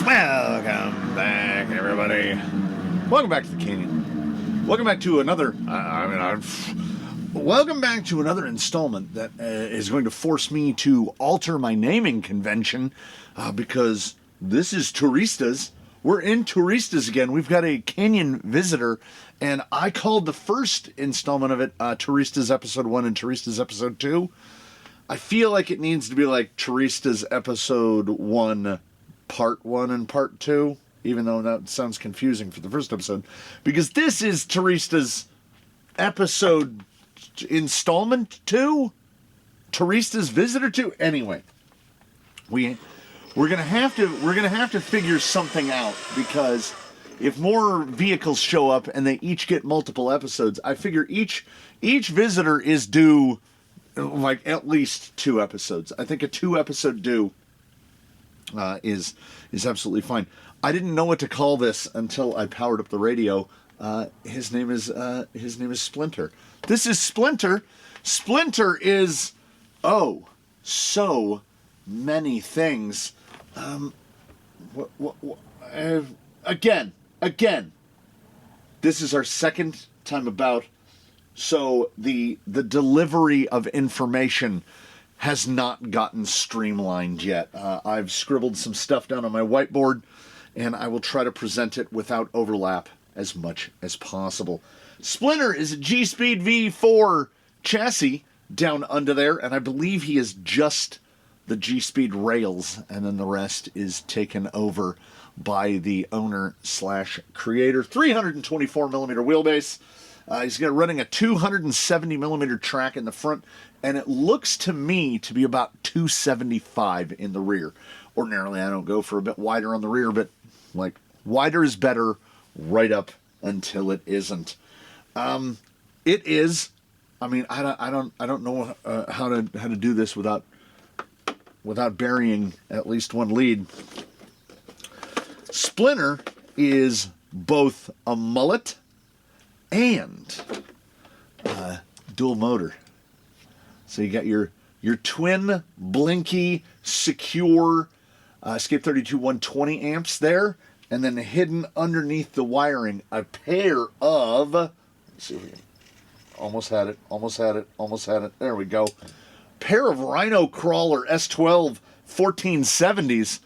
Welcome back, everybody. Welcome back to the Canyon. Welcome back to another. Welcome back to another installment that is going to force me to alter my naming convention because this is Touristas. We're in Touristas again. We've got a Canyon visitor, and I called the first installment of it Touristas Episode 1 and Touristas Episode 2. I feel like it needs to be like Touristas Episode 1, Part 1 and Part 2, even though that sounds confusing for the first episode, because this is Touristas Episode Installment 2? Touristas Visitor 2? Anyway, we're gonna have to figure something out, because if more vehicles show up and they each get multiple episodes, I figure each visitor is due like at least 2 episodes. I think a 2-episode due is absolutely fine. I didn't know what to call this until I powered up the radio. His name is Splinter. This is Splinter. Splinter is so many things. Again. This is our second time about. So the delivery of information has not gotten streamlined yet. I've scribbled some stuff down on my whiteboard, and I will try to present it without overlap as much as possible. Splinter is a G-Speed V4 chassis down under there, and I believe he is just the G-Speed rails, and then the rest is taken over by the owner/creator. 324mm wheelbase. He's running a 270mm track in the front, and it looks to me to be about 275 in the rear. Ordinarily, I don't go for a bit wider on the rear, but like wider is better right up until it isn't. It is. I mean, I don't know how to do this without burying at least one lead. Splinter is both a mullet and dual motor. So you got your twin blinky secure Escape 32 120 amps there, and then hidden underneath the wiring a pair of, let's see here, almost had it. There we go. Pair of Rhino Crawler S12 1470s.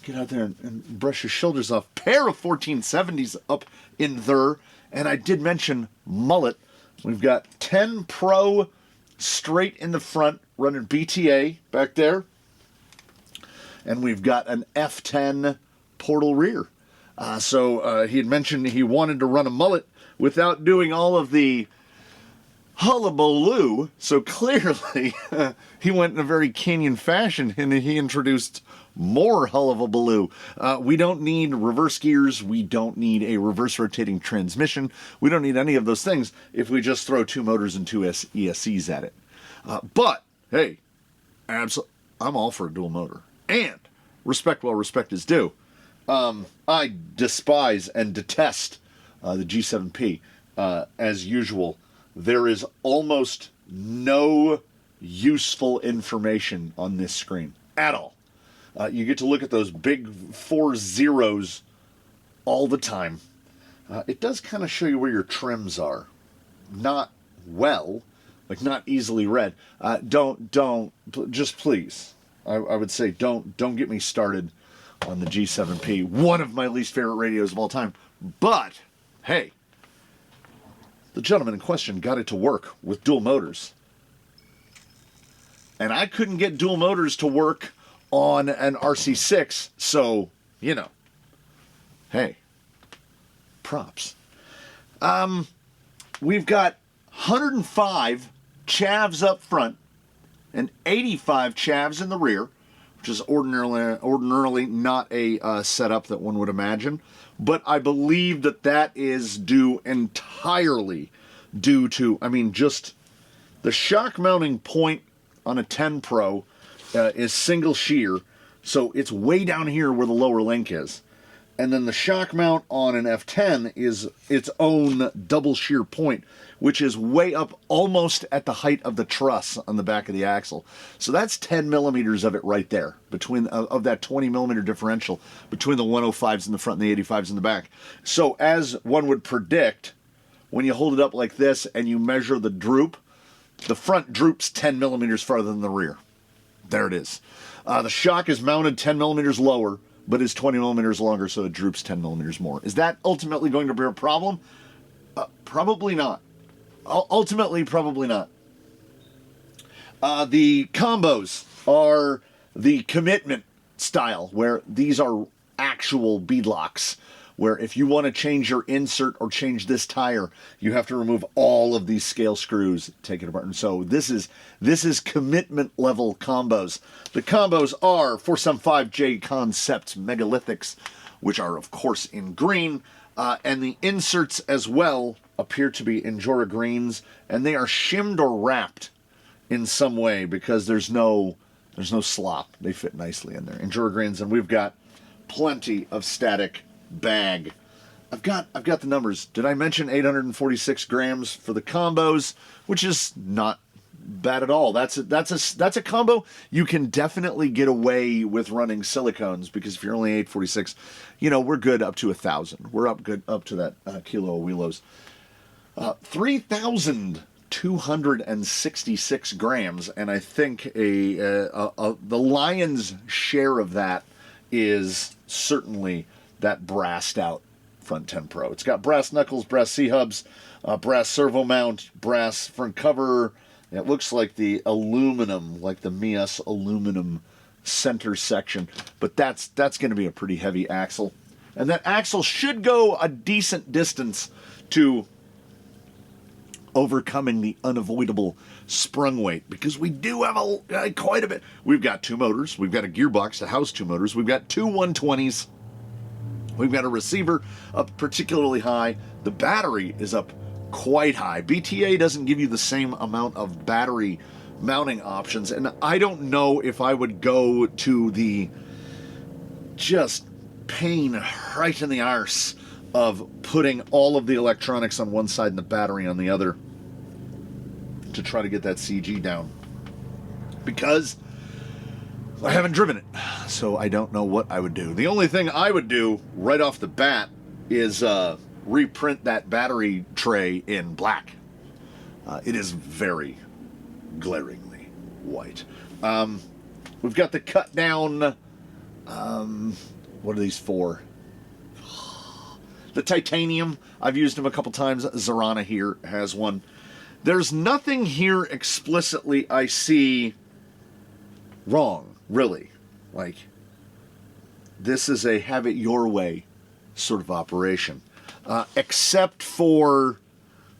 Get out there and brush your shoulders off. Pair of 1470s up in there. And I did mention mullet. We've got 10 Pro straight in the front, running BTA back there. And we've got an F10 portal rear. So he had mentioned he wanted to run a mullet without doing all of the hullabaloo. So clearly he went in a very Canyon fashion, and he introduced more hullabaloo. We don't need reverse gears. We don't need a reverse rotating transmission. We don't need any of those things if we just throw 2 motors and 2 ESCs at it. But, hey, I'm all for a dual motor. And respect while respect is due. I despise and detest the G7P. As usual, there is almost no useful information on this screen at all. You get to look at those big 4 zeros all the time. It does kind of show you where your trims are. Not well, like not easily read. Just please. I would say don't get me started on the G7P, one of my least favorite radios of all time. But, hey, the gentleman in question got it to work with dual motors. And I couldn't get dual motors to work on an RC6, so, hey, props. We've got 105 chavs up front and 85 chavs in the rear, which is ordinarily not a setup that one would imagine, but I believe that is due entirely to, just the shock mounting point on a 10 Pro is single shear, so it's way down here where the lower link is. And then the shock mount on an F10 is its own double shear point, which is way up almost at the height of the truss on the back of the axle. So that's 10 millimeters of it right there, between of that 20 millimeter differential between the 105s in the front and the 85s in the back. So as one would predict, when you hold it up like this and you measure the droop, the front droops 10 millimeters farther than the rear. There it is. The shock is mounted 10 millimeters lower, but is 20 millimeters longer, so it droops 10 millimeters more. Is that ultimately going to be a problem? Probably not. Ultimately, probably not. The combos are the commitment style, where these are actual beadlocks, where if you want to change your insert or change this tire, you have to remove all of these scale screws, take it apart. And so this is commitment level combos. The combos are 475J Concepts Megalithics, which are of course in green, and the inserts as well appear to be Injora greens, and they are shimmed or wrapped in some way because there's no slop. They fit nicely in there. Injora greens, and we've got plenty of static bag. I've got the numbers. Did I mention 846 grams for the combos, which is not bad at all. That's a combo you can definitely get away with running silicones, because if you're only 846, we're good up to 1,000. We're good up to that kilo of wheelos. 3,266 grams, and I think the lion's share of that is certainly that brassed out front 10 Pro. It's got brass knuckles, brass C-hubs, brass servo mount, brass front cover. It looks like the aluminum, like the Mias aluminum center section, but that's going to be a pretty heavy axle. And that axle should go a decent distance to overcoming the unavoidable sprung weight, because we do have quite a bit. We've got two motors. We've got a gearbox to house two motors. We've got two 120s. We've got a receiver up particularly high. The battery is up quite high. BTA doesn't give you the same amount of battery mounting options, and I don't know if I would go to the just pain right in the arse of putting all of the electronics on one side and the battery on the other to try to get that CG down, because I haven't driven it, so I don't know what I would do. The only thing I would do right off the bat is reprint that battery tray in black. It is very glaringly white. We've got the cut down, what are these for? The titanium. I've used them a couple times. Zarana here has one. There's nothing here explicitly I see wrong, really. Like, this is a have it your way sort of operation. Except for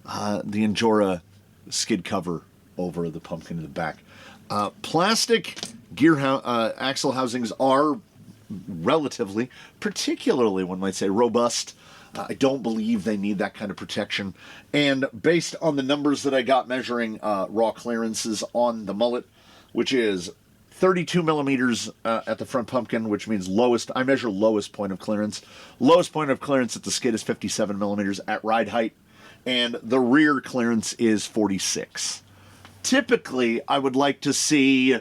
the Injora skid cover over the pumpkin in the back. Plastic gear axle housings are relatively, particularly one might say, robust. I don't believe they need that kind of protection. And based on the numbers that I got measuring raw clearances on the mullet, which is 32 millimeters at the front pumpkin, which means lowest. I measure lowest point of clearance. Lowest point of clearance at the skid is 57 millimeters at ride height, and the rear clearance is 46. Typically, I would like to see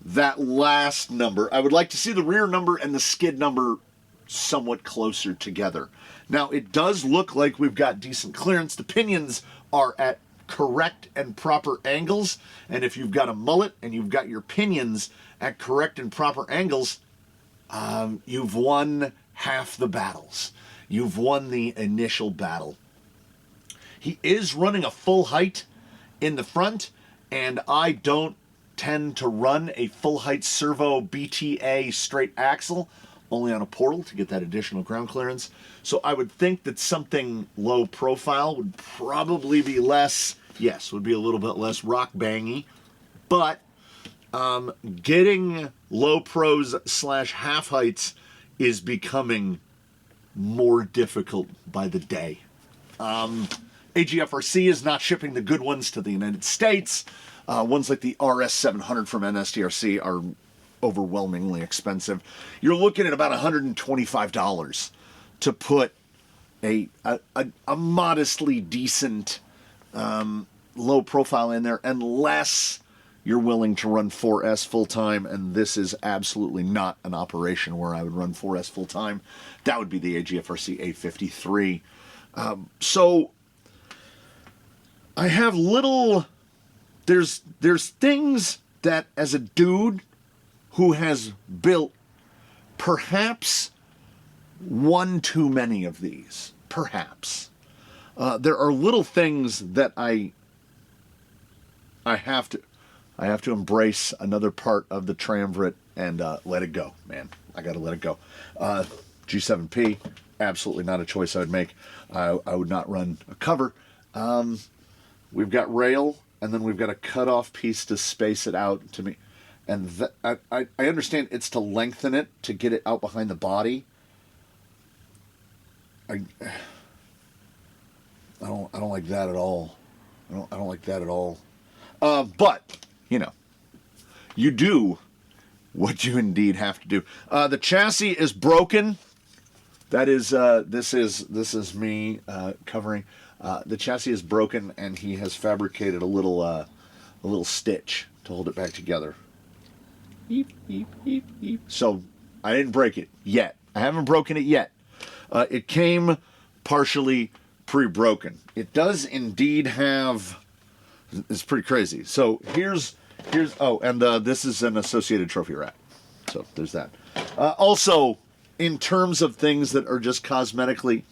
that last number. I would like to see the rear number and the skid number somewhat closer together. Now, it does look like we've got decent clearance. The pinions are at correct and proper angles, and if you've got a mullet and you've got your pinions at correct and proper angles, you've won half the battles. You've won the initial battle. He is running a full height in the front, and I don't tend to run a full height servo BTA straight axle, only on a portal to get that additional ground clearance. So I would think that something low profile would probably be less, yes, would be a little bit less rock bangy, but getting low pros / half heights is becoming more difficult by the day. AGFRC is not shipping the good ones to the United States. Ones like the RS700 from NSTRC are overwhelmingly expensive. You're looking at about $125 to put a modestly decent low profile in there unless you're willing to run 4S full time, and this is absolutely not an operation where I would run 4S full time. That would be the AGFRC A53. So I have little. There's things that as a dude who has built perhaps one too many of these, perhaps. There are little things that I have to embrace another part of the triumvirate and let it go, man. I got to let it go. G7P, absolutely not a choice I would make. I would not run a cover. We've got rail, and then we've got a cutoff piece to space it out to me. And I understand it's to lengthen it, to get it out behind the body. I don't like that at all. I don't like that at all. But you do what you indeed have to do. The chassis is broken. That is this is me covering. The chassis is broken, and he has fabricated a little stitch to hold it back together. Beep, beep, beep, beep. So I didn't break it yet. I haven't broken it yet. It came partially pre-broken. It does indeed have. It's pretty crazy. So here's and this is an associated trophy rack. So there's that. Also, in terms of things that are just cosmetically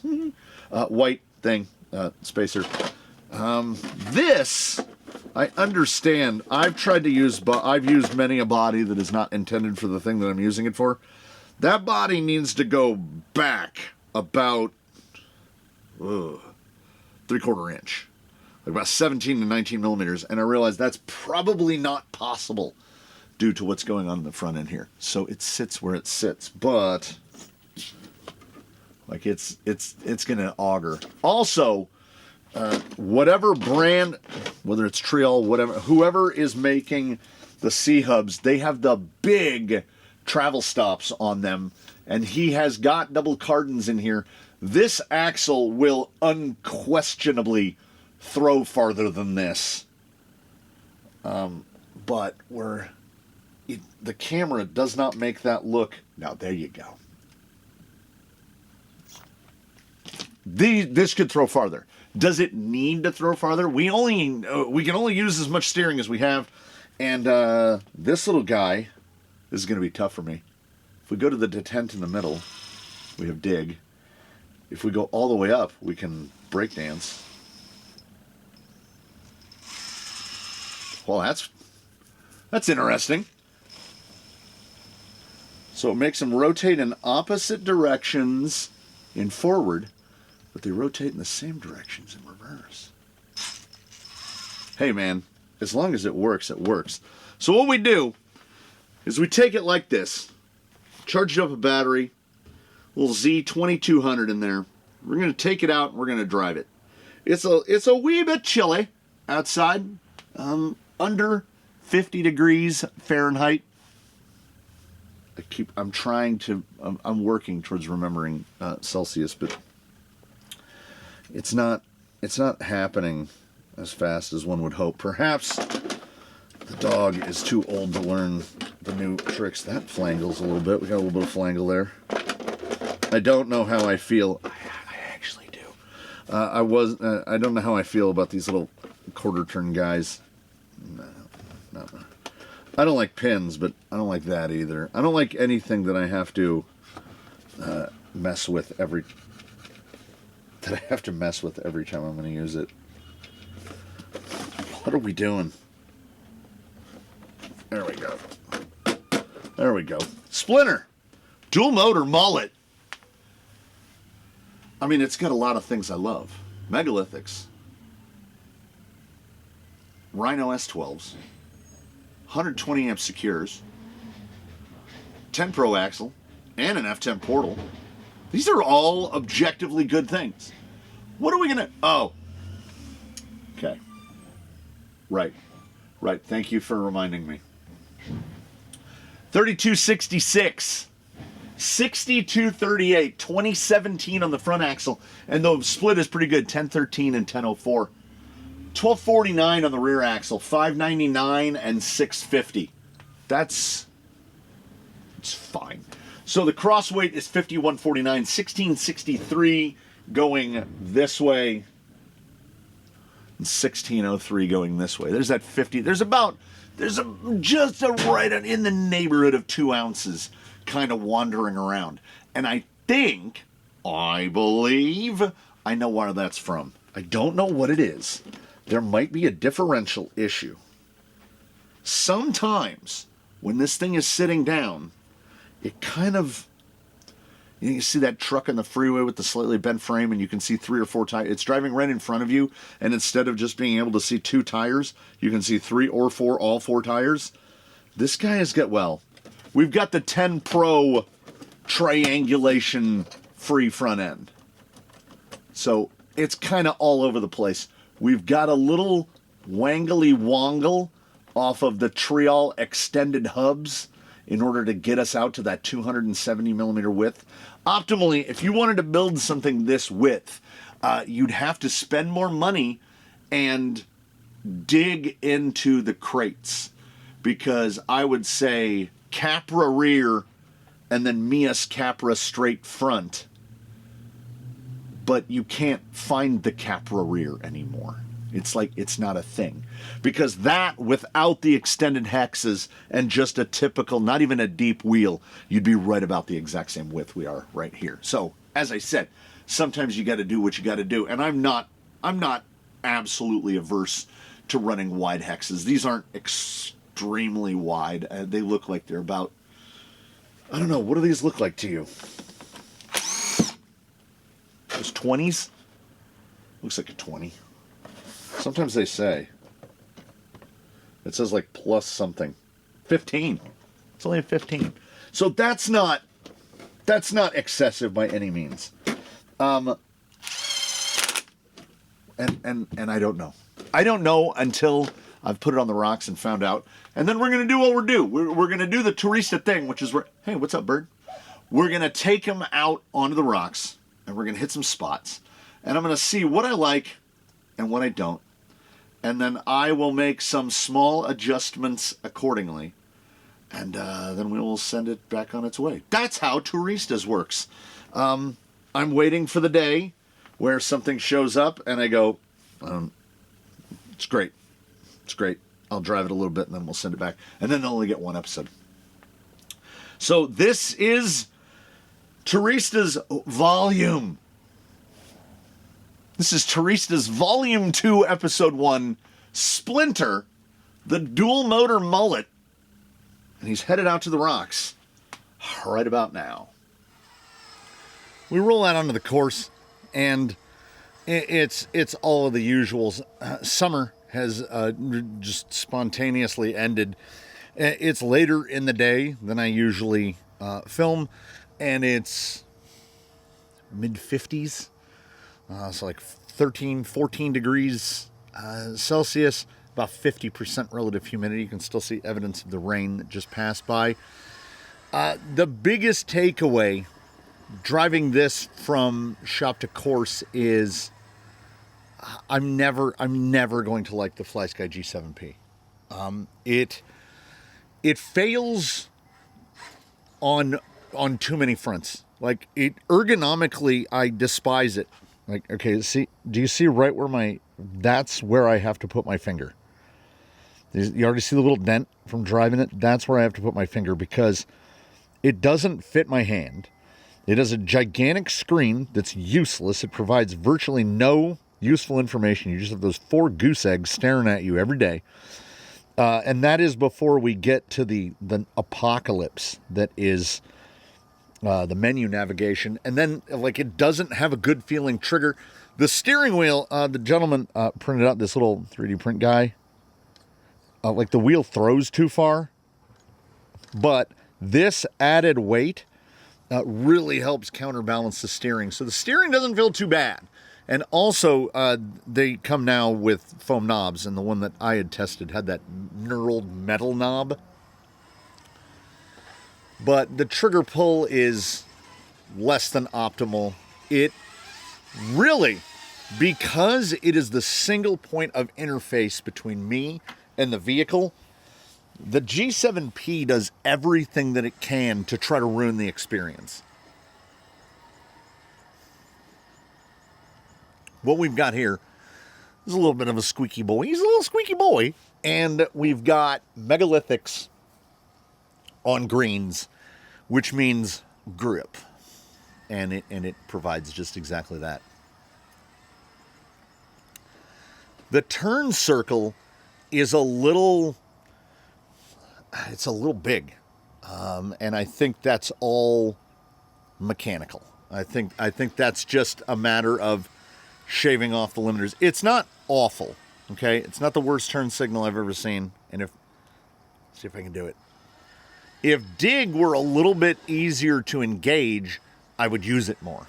white thing, spacer. This I understand. I've used many a body that is not intended for the thing that I'm using it for. That body needs to go back about 3/4 inch, like about 17 to 19 millimeters, and I realize that's probably not possible due to what's going on in the front end here. So it sits where it sits, but like it's gonna auger. Also, whatever brand, whether it's Triol, whatever, whoever is making the C-hubs, they have the big travel stops on them, and he has got double cardons in here. This axle will unquestionably throw farther than this. But the camera does not make that look. Now, there you go. This could throw farther. Does it need to throw farther? We can only use as much steering as we have, and this little guy, this is going to be tough for me. If we go to the detent in the middle, we have dig. If we go all the way up, we can break dance. Well, that's interesting. So it makes them rotate in opposite directions in forward, but they rotate in the same directions in reverse. Hey man, as long as it works, it works. So what we do is we take it like this, charge up a battery, little Z2200 in there. We're going to take it out and we're going to drive it. It's a wee bit chilly outside, under 50 degrees Fahrenheit. I'm working towards remembering Celsius, but it's not happening as fast as one would hope. Perhaps the dog is too old to learn the new tricks. That flangles a little bit. We got a little bit of flangle there. I don't know how I feel. I actually do. I don't know how I feel about these little quarter turn guys. No. I don't like pins, but I don't like that either. I don't like anything that I have to mess with every time I'm going to use it. What are we doing? There we go. Splinter. Dual motor mullet. I mean, it's got a lot of things I love. Megalithics. Rhino S12s. 120 amp secures. 10 Pro axle. And an F10 portal. These are all objectively good things. What are we going to... Oh. Okay. Right. Thank you for reminding me. 3266 6238, 2017 on the front axle, and the split is pretty good, 1013 and 1004. 1249 on the rear axle, 599 and 650. It's fine. So the cross weight is 5149, 1663 going this way, and 1603 going this way. There's that 50. There's just right in the neighborhood of 2 ounces kind of wandering around. And I believe, I know where that's from. I don't know what it is. There might be a differential issue. Sometimes when this thing is sitting down, it kind of, you see that truck on the freeway with the slightly bent frame, and you can see 3 or 4 tires. It's driving right in front of you, and instead of just being able to see 2 tires, you can see 3 or 4, all 4 tires. This guy has got, we've got the 10 Pro triangulation free front end. So it's kind of all over the place. We've got a little wangly wongle off of the Trial extended hubs in order to get us out to that 270 millimeter width. Optimally, if you wanted to build something this width, you'd have to spend more money and dig into the crates, because I would say Capra rear and then Mias Capra straight front, but you can't find the Capra rear anymore. It's like it's not a thing, because that, without the extended hexes and just a typical, not even a deep wheel, you'd be right about the exact same width we are right here. So as I said, sometimes you got to do what you got to do, and I'm not absolutely averse to running wide hexes. These aren't extremely wide. They look like they're about, I don't know, what do these look like to you? Those 20s? Looks like a 20. Sometimes they say. It says like plus something. 15. It's only a 15. So that's not excessive by any means. And I don't know. I don't know until I've put it on the rocks and found out. And then we're going to do what we're due. We're going to do the Tourista thing, which is, hey, what's up, bird? We're going to take them out onto the rocks, and we're going to hit some spots. And I'm going to see what I like and what I don't. And then I will make some small adjustments accordingly. And then we will send it back on its way. That's how Touristas works. I'm waiting for the day where something shows up and I go, it's great. It's great. I'll drive it a little bit and then we'll send it back. And then they'll only get 1 episode. So this is Touristas Volume. This is Touristas Volume 2, Episode 1, Splinter, the dual motor mullet. And he's headed out to the rocks right about now. We roll out onto the course, and it's all of the usuals. Summer has just spontaneously ended. It's later in the day than I usually film, and it's mid-50s. So like 13, 14 degrees Celsius, about 50% relative humidity. You can still see evidence of the rain that just passed by. The biggest takeaway driving this from shop to course is I'm never going to like the FlySky G7P. It fails on too many fronts. Like, it ergonomically, I despise it. Like, okay, do you see right where that's where I have to put my finger. You already see the little dent from driving it? That's where I have to put my finger, because it doesn't fit my hand. It has a gigantic screen that's useless. It provides virtually no useful information. You just have those 4 goose eggs staring at you every day. And that is before we get to the apocalypse that is the menu navigation. And then, like, it doesn't have a good feeling trigger. The steering wheel, the gentleman printed out this little 3D print guy. Like, the wheel throws too far. But this added weight really helps counterbalance the steering. So the steering doesn't feel too bad. And also, they come now with foam knobs. And the one that I had tested had that knurled metal knob. but the trigger pull is less than optimal. It really, because it is the single point of interface between me and the vehicle, the G7P does everything that it can to try to ruin the experience. What we've got here is a little bit of a squeaky boy. He's a little squeaky boy. And we've got megalithics on greens, which means grip. And it provides just exactly that. The turn circle is a little big. And I think that's all mechanical. I think that's just a matter of shaving off the limiters. It's not awful, okay? It's not the worst turn signal I've ever seen. And let's see if I can do it. If dig were a little bit easier to engage, I would use it more.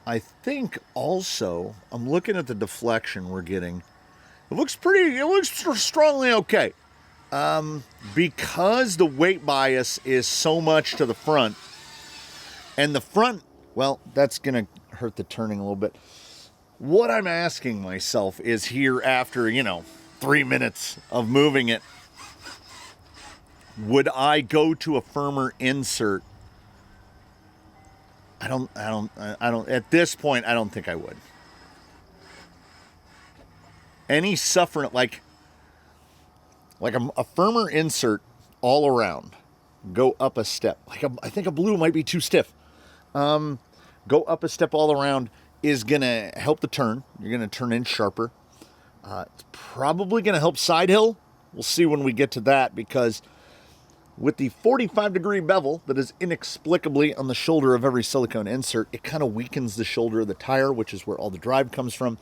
I think also, I'm looking at the deflection we're getting. It looks strongly okay. Because the weight bias is so much to the front, and the front, well, that's going to hurt the turning a little bit. What I'm asking myself is here after, 3 minutes of moving it, would I go to a firmer insert? I don't, at this point, I don't think I would. Any suffering, like a firmer insert all around, go up a step. I think a blue might be too stiff. Go up a step all around is going to help the turn. You're going to turn in sharper. It's probably going to help side hill. We'll see when we get to that, because with the 45-degree bevel that is inexplicably on the shoulder of every silicone insert, it kind of weakens the shoulder of the tire, which is where all the drive comes from.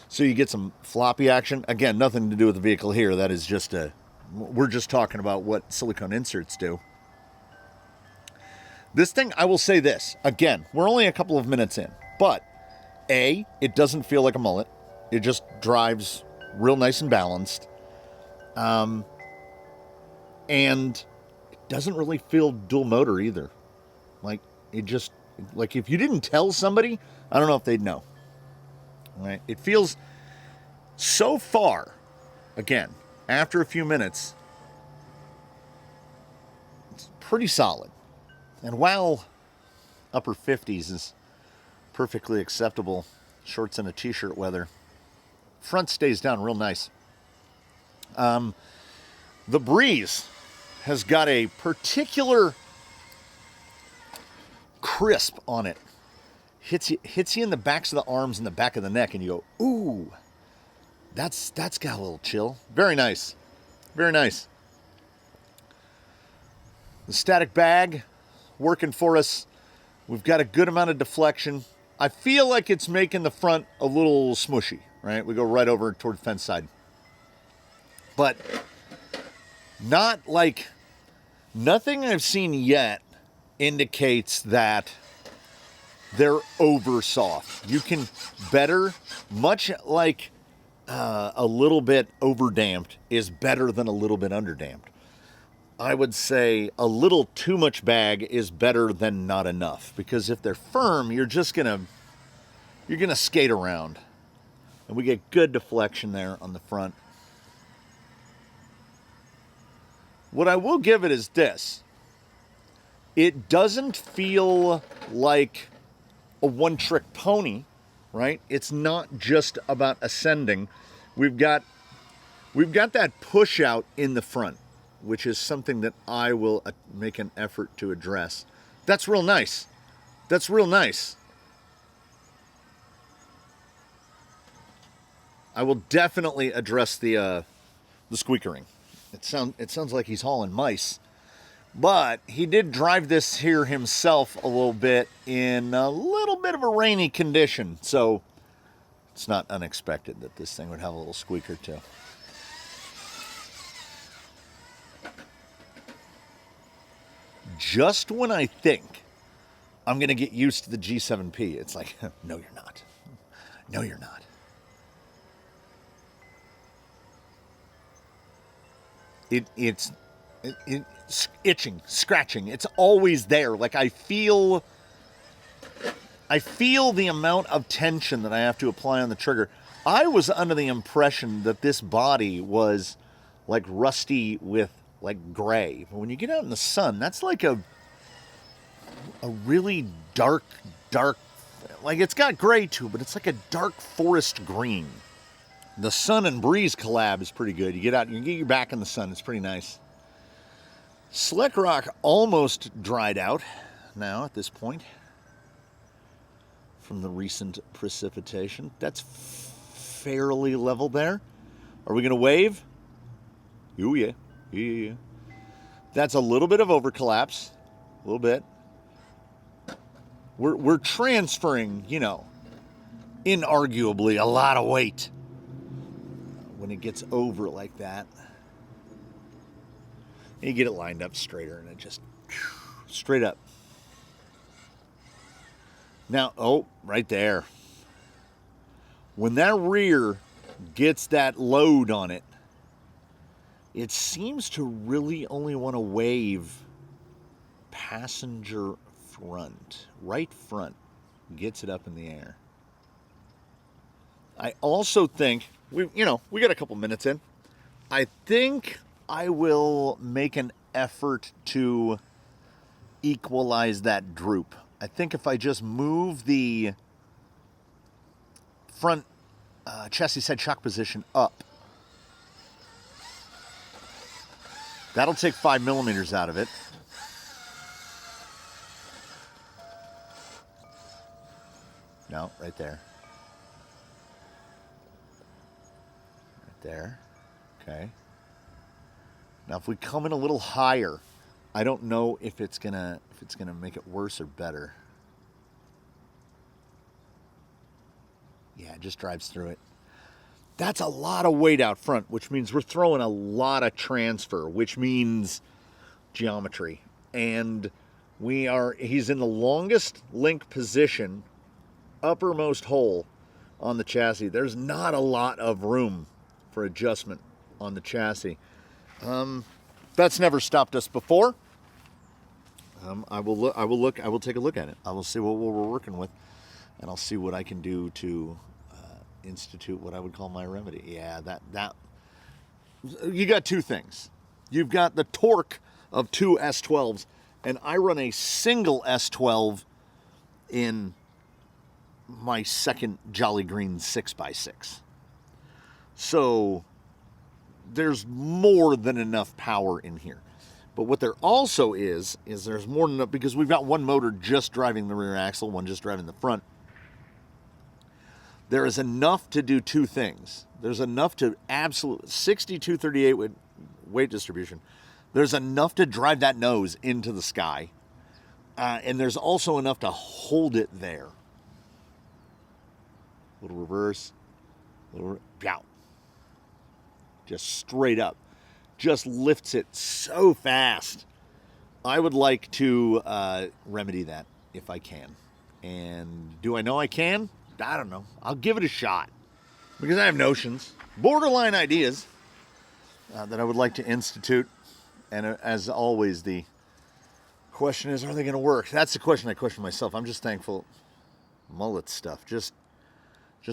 So you get some floppy action. Again, nothing to do with the vehicle here. That is just we're just talking about what silicone inserts do. This thing, I will say this. Again, we're only a couple of minutes in. But, A, it doesn't feel like a mullet. It just drives real nice and balanced. And it doesn't really feel dual motor either. If you didn't tell somebody, I don't know if they'd know. Right? It feels so far, again, after a few minutes, it's pretty solid. And while upper 50s is perfectly acceptable, shorts and a t-shirt weather, front stays down real nice. The breeze has got a particular crisp on it. Hits you in the backs of the arms and the back of the neck, and you go, ooh, that's got a little chill. Very nice. Very nice. The static bag working for us. We've got a good amount of deflection. I feel like it's making the front a little smushy, right? We go right over toward the fence side. But not like, nothing I've seen yet indicates that they're over soft. You can better, much like a little bit over damped is better than a little bit under damped. I would say a little too much bag is better than not enough, because if they're firm, you're gonna skate around, and we get good deflection there on the front. What I will give it is this: it doesn't feel like a one-trick pony, right? It's not just about ascending. We've got that push out in the front, which is something that I will make an effort to address. That's real nice. That's real nice. I will definitely address the squeakering. It sounds like he's hauling mice. But he did drive this here himself a little bit in a little bit of a rainy condition. So it's not unexpected that this thing would have a little squeaker too. Just when I think I'm going to get used to the G7P, it's like, no, you're not. No, you're not. it's itching, scratching. It's always there. Like I feel the amount of tension that I have to apply on the trigger. I was under the impression that this body was like rusty with like gray. But when you get out in the sun, that's like a really dark, like it's got gray to it, but it's like a dark forest green. The sun and breeze collab is pretty good. You get out, you get your back in the sun. It's pretty nice. Slick rock almost dried out now at this point from the recent precipitation. That's fairly level there. Are we going to wave? Oh, yeah. Yeah. That's a little bit of over collapse. A little bit. We're transferring, inarguably a lot of weight when it gets over like that. And you get it lined up straighter and it just straight up. Now, right there. When that rear gets that load on it, it seems to really only want to wave passenger front, right front, gets it up in the air. I also think, we got a couple minutes in. I think I will make an effort to equalize that droop. I think if I just move the front chassis side shock position up, that'll take 5 millimeters out of it. No, right there. Right there. Okay. Now, if we come in a little higher, I don't know if it's gonna make it worse or better. Yeah, it just drives through it. That's a lot of weight out front, which means we're throwing a lot of transfer, which means geometry. And he's in the longest link position, uppermost hole on the chassis. There's not a lot of room for adjustment on the chassis. That's never stopped us before. I will take a look at it. I will see what we're working with, and I'll see what I can do to institute what I would call my remedy. Yeah, that you got two things. You've got the torque of two S12s, and I run a single S12 in my second Jolly Green 6x6. So there's more than enough power in here. But what there also is there's more than enough, because we've got one motor just driving the rear axle, one just driving the front. There is enough to do two things. There's enough to absolute 62-38 weight distribution. There's enough to drive that nose into the sky. And there's also enough to hold it there. Little reverse. Pow. Just straight up. Just lifts it so fast. I would like to remedy that if I can. And do I know I can? I don't know. I'll give it a shot. Because I have notions, borderline ideas, that I would like to institute. And as always, the question is, are they going to work? That's the question I question myself. I'm just thankful. Mullet stuff. Just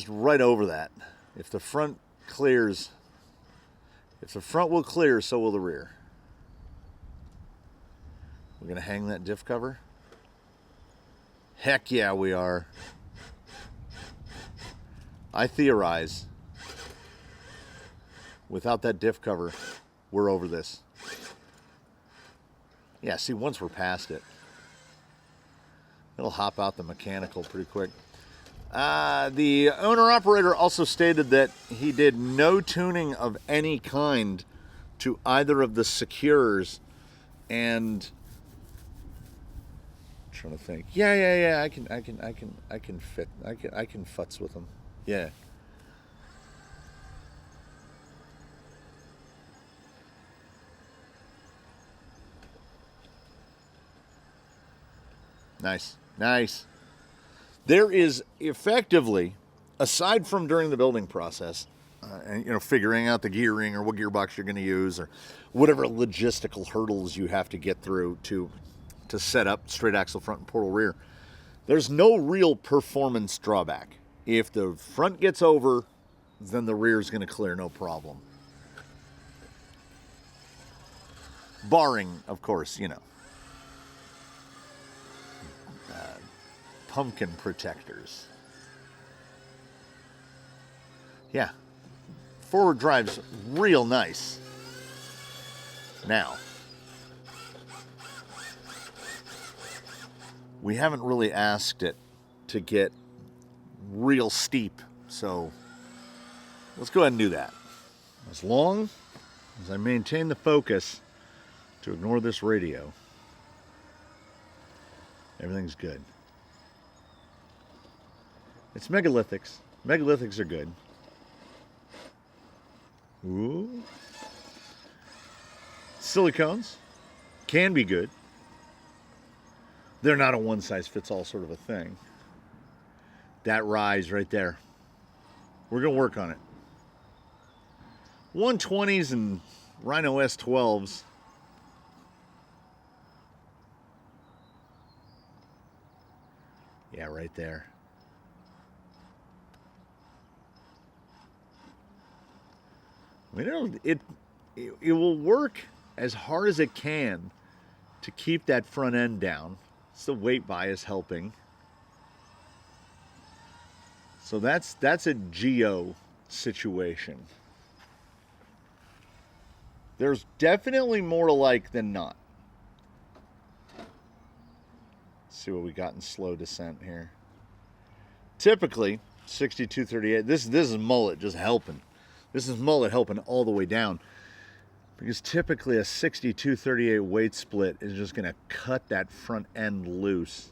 right over that. If the front clears, if the front will clear, so will the rear. We're going to hang that diff cover? Heck yeah, we are. I theorize, without that diff cover, we're over this. Yeah, see, once we're past it, it'll hop out the mechanical pretty quick. The owner-operator also stated that he did no tuning of any kind to either of the secures, and I'm trying to think. Yeah. I can futz with them. Yeah. Nice. There is effectively, aside from during the building process, and figuring out the gearing or what gearbox you're going to use or whatever logistical hurdles you have to get through to set up straight axle front and portal rear. There's no real performance drawback. If the front gets over, then the rear is going to clear no problem. Barring, of course, pumpkin protectors. Yeah. Forward drive's real nice. Now, we haven't really asked it to get real steep, so let's go ahead and do that. As long as I maintain the focus to ignore this radio, everything's good. It's megalithics. Megalithics are good. Ooh. Silicones can be good. They're not a one-size-fits-all sort of a thing. That rise right there. We're going to work on it. 120s and Rhino S12s. Yeah, right there. I mean, it will work as hard as it can to keep that front end down. It's the weight bias helping. So that's a geo situation. There's definitely more to like than not. Let's see what we got in slow descent here. Typically, 6238. This is mullet just helping. This is mullet helping all the way down. Because typically a 6238 weight split is just going to cut that front end loose.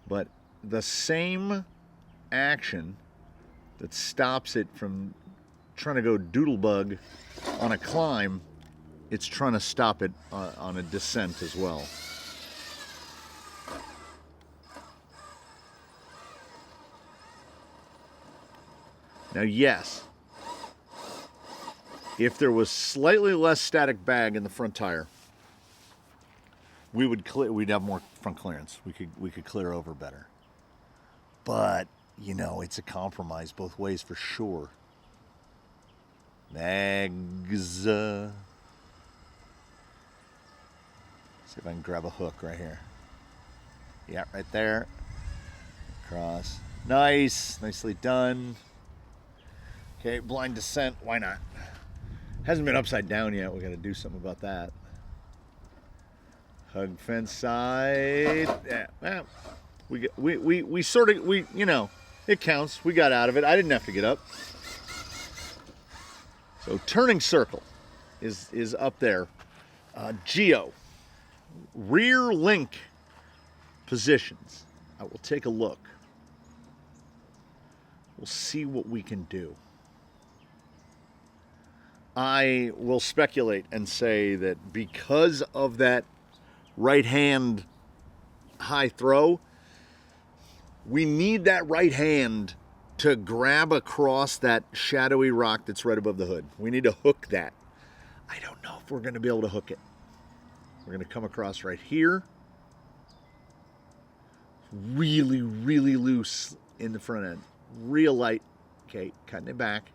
But the same action that stops it from trying to go doodlebug on a climb, it's trying to stop it on a descent as well. Now, yes, if there was slightly less static bag in the front tire, we'd have more front clearance. We could clear over better. But, it's a compromise both ways for sure. Mags. See if I can grab a hook right here. Yeah, right there. Cross. Nice. Nicely done. Okay, blind descent. Why not? Hasn't been upside down yet. We got to do something about that. Hug fence side. Yeah, well, we sort of it counts. We got out of it. I didn't have to get up. So turning circle is up there. Geo, rear link positions. I will take a look. We'll see what we can do. I will speculate and say that because of that right hand high throw, we need that right hand to grab across that shadowy rock that's right above the hood. We need to hook that. I don't know if we're going to be able to hook it. We're going to come across right here. Really, really loose in the front end. Real light. Okay, cutting it back.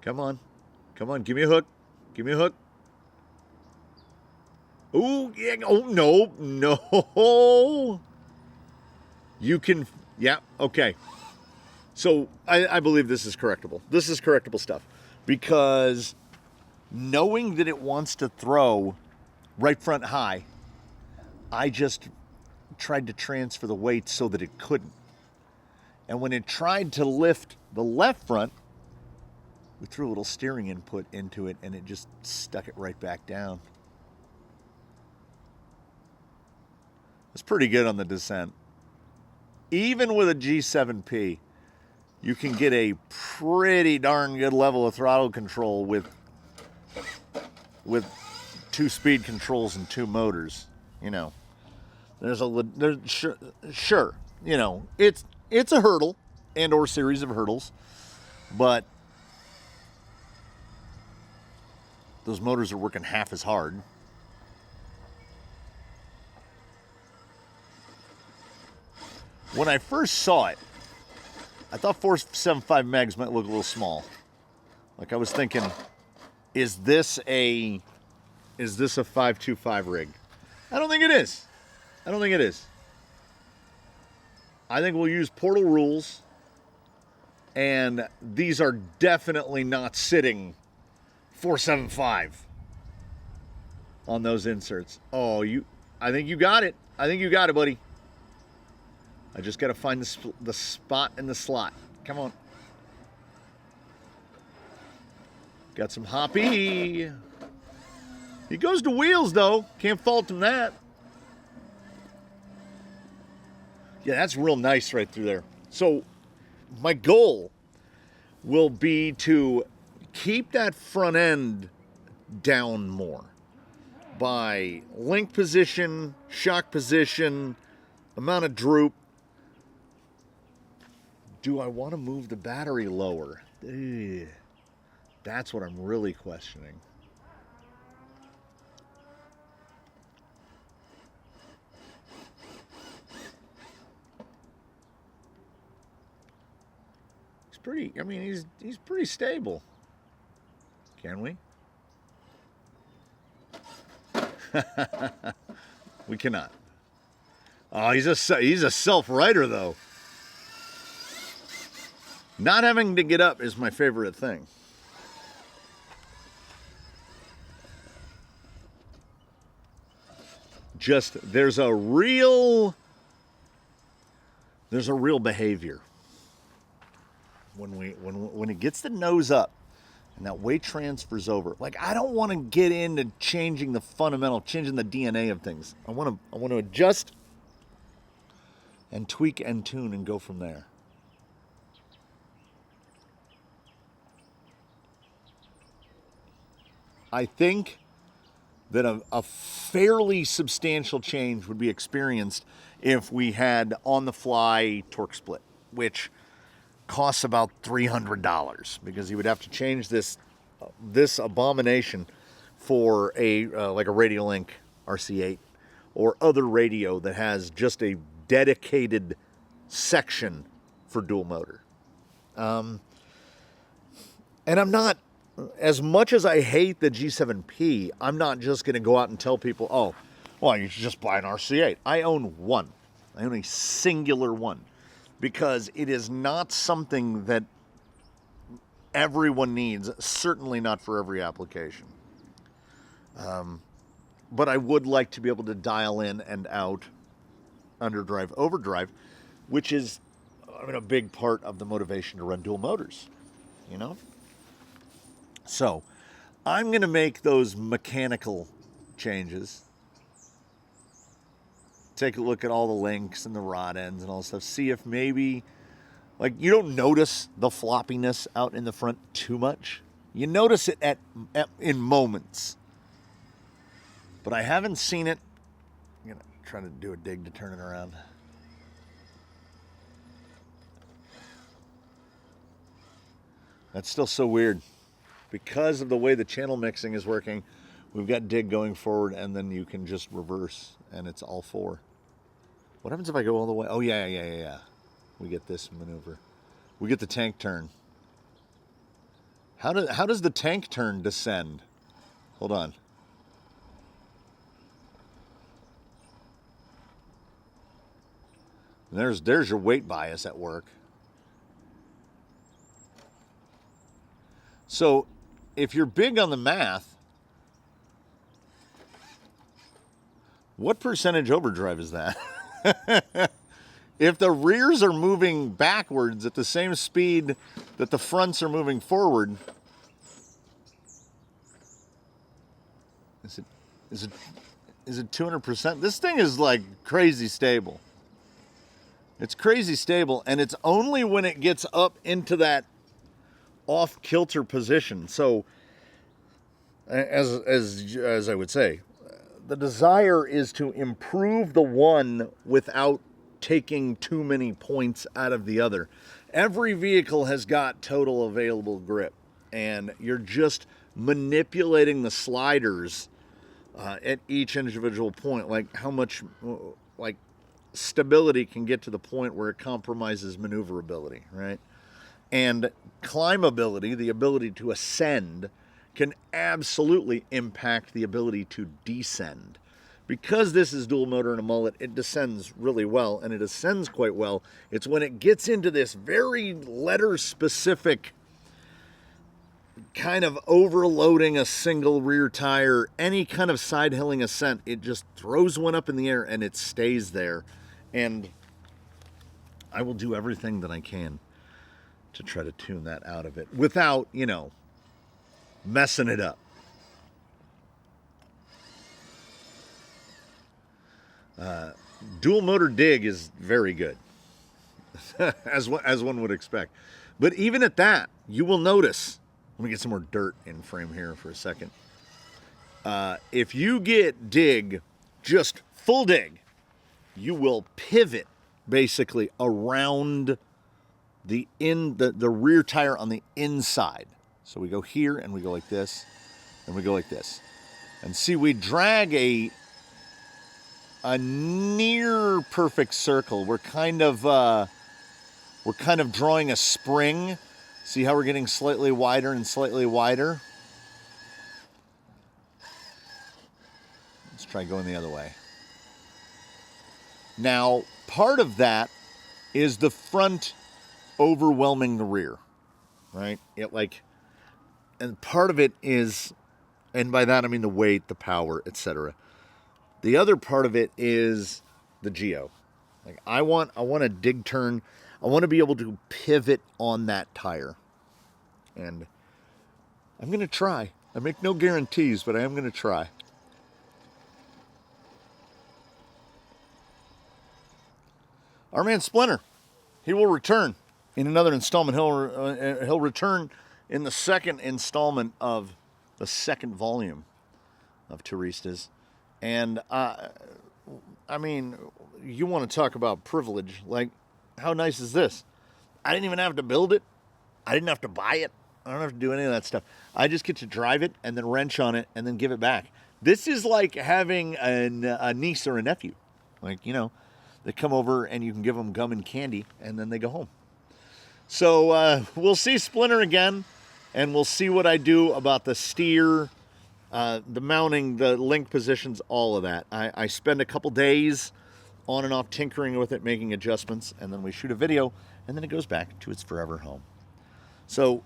Come on. Come on, give me a hook. Give me a hook. Oh, yeah. Oh, no. No. You can, yeah, okay. So I believe this is correctable. This is correctable stuff. Because knowing that it wants to throw right front high, I just tried to transfer the weight so that it couldn't. And when it tried to lift the left front, we threw a little steering input into it and it just stuck it right back down. It's pretty good on the descent. Even with a G7P, you can get a pretty darn good level of throttle control with 2 speed controls and 2 motors. There's sure, it's a hurdle and or series of hurdles. but those motors are working half as hard. When I first saw it, I thought 475 megs might look a little small. Like I was thinking, is this a 525 rig? I don't think it is. I don't think it is. I think we'll use portal rules, and these are definitely not sitting 475 on those inserts. Oh, I think you got it. I think you got it, buddy. I just got to find the spot in the slot. Come on. Got some hoppy. He goes to wheels, though. Can't fault him that. Yeah, that's real nice right through there. So my goal will be to keep that front end down more by link position, shock position, amount of droop. Do I want to move the battery lower? Ugh. That's what I'm really questioning. He's pretty stable. Can we? We cannot. Oh, he's a self-rider though. Not having to get up is my favorite thing. Just there's a real behavior when it gets the nose up and that weight transfers over. Like I don't want to get into changing the DNA of things. I want to adjust and tweak and tune and go from there. I think that a fairly substantial change would be experienced if we had on-the-fly torque split, which costs about $300 because you would have to change this abomination for like a Radiolink RC8 or other radio that has just a dedicated section for dual motor. And I'm not, as much as I hate the G7P, I'm not just going to go out and tell people, oh, well, you should just buy an RC8. I own one. I own a singular one because it is not something that everyone needs, certainly not for every application. But I would like to be able to dial in and out underdrive, overdrive, which is a big part of the motivation to run dual motors, you know? So I'm going to make those mechanical changes. Take a look at all the links and the rod ends and all that stuff. See if maybe, like, you don't notice the floppiness out in the front too much. You notice it in moments. But I haven't seen it. I'm going to try to do a dig to turn it around. That's still so weird. Because of the way the channel mixing is working, we've got dig going forward and then you can just reverse and it's all four. What happens if I go all the way? Oh, yeah. We get this maneuver. We get the tank turn. How does the tank turn descend? Hold on. There's your weight bias at work. So if you're big on the math, what percentage overdrive is that? If the rears are moving backwards at the same speed that the fronts are moving forward, is it 200%? This thing is like crazy stable. It's crazy stable, and it's only when it gets up into that off kilter position. So as I would say, the desire is to improve the one without taking too many points out of the other. Every vehicle has got total available grip, and you're just manipulating the sliders at each individual point, like how much like stability can get to the point where it compromises maneuverability, right? And climbability, the ability to ascend, can absolutely impact the ability to descend. Because this is dual motor and a mullet, it descends really well, and it ascends quite well. It's when it gets into this very letter-specific kind of overloading a single rear tire, any kind of side-hilling ascent, it just throws one up in the air and it stays there. And I will do everything that I can to try to tune that out of it without, messing it up. Dual motor dig is very good, as one would expect. But even at that, you will notice, let me get some more dirt in frame here for a second. If you get dig, just full dig, you will pivot basically around the rear tire on the inside. So we go here and we go like this, and we go like this. And see, we drag a near perfect circle. We're kind of drawing a spring. See how we're getting slightly wider and slightly wider? Let's try going the other way. Now, part of that is the front overwhelming the rear, right? And part of it is, and by that I mean the weight, the power, etc. The other part of it is the geo. Like I want a dig turn. I want to be able to pivot on that tire. And I'm going to try. I make no guarantees, but I am going to try. Our man Splinter, he will return in another installment. He'll return in the second installment of the second volume of Touristas. And, I mean, you want to talk about privilege. Like, how nice is this? I didn't even have to build it. I didn't have to buy it. I don't have to do any of that stuff. I just get to drive it and then wrench on it and then give it back. This is like having a niece or a nephew. Like, they come over and you can give them gum and candy and then they go home. So we'll see Splinter again, and we'll see what I do about the steer, the mounting, the link positions, all of that. I spend a couple days on and off tinkering with it, making adjustments, and then we shoot a video, and then it goes back to its forever home. So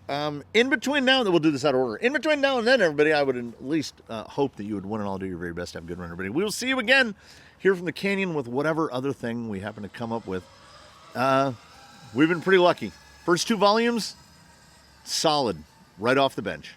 in between now, we'll do this out of order. In between now and then, everybody, I would at least hope that you would one and all do your very best to have a good run, everybody. We will see you again here from the canyon with whatever other thing we happen to come up with. We've been pretty lucky. First two volumes, solid, right off the bench.